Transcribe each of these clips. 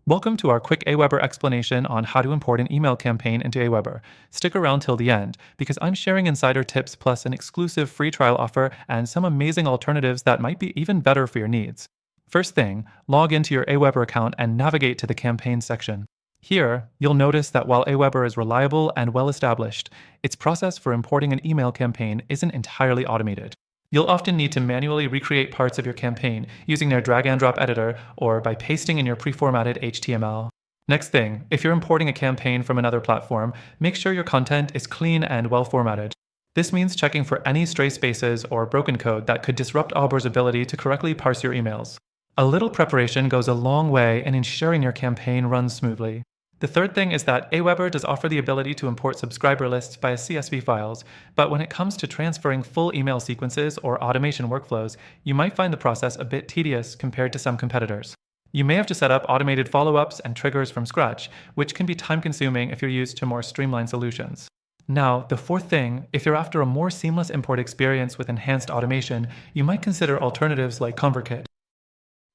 Welcome to our quick AWeber explanation on how to import an email campaign into AWeber. Stick around till the end, because I'm sharing insider tips plus an exclusive free trial offer and some amazing alternatives that might be even better for your needs. First thing, log into your AWeber account and navigate to the campaign section. Here, you'll notice that while AWeber is reliable and well established, its process for importing an email campaign isn't entirely automated. You'll often need to manually recreate parts of your campaign using their drag and drop editor or by pasting in your pre-formatted HTML. Next thing, if you're importing a campaign from another platform, make sure your content is clean and well formatted. This means checking for any stray spaces or broken code that could disrupt AWeber's ability to correctly parse your emails. A little preparation goes a long way in ensuring your campaign runs smoothly. The third thing is that AWeber does offer the ability to import subscriber lists via CSV files, but when it comes to transferring full email sequences or automation workflows, you might find the process a bit tedious compared to some competitors. You may have to set up automated follow-ups and triggers from scratch, which can be time-consuming if you're used to more streamlined solutions. Now, the fourth thing, if you're after a more seamless import experience with enhanced automation, you might consider alternatives like ConvertKit.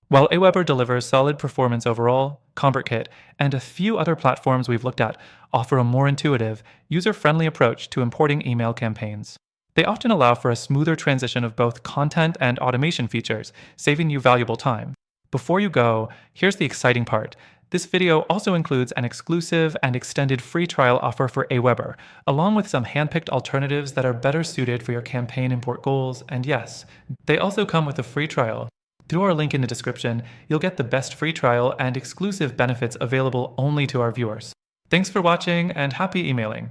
While AWeber delivers solid performance overall, ConvertKit and a few other platforms we've looked at offer a more intuitive, user-friendly approach to importing email campaigns. They often allow for a smoother transition of both content and automation features, saving you valuable time. Before you go, here's the exciting part. This video also includes an exclusive and extended free trial offer for AWeber, along with some handpicked alternatives that are better suited for your campaign import goals, and yes, they also come with a free trial. Through our link in the description, you'll get the best free trial and exclusive benefits available only to our viewers. Thanks for watching and happy emailing!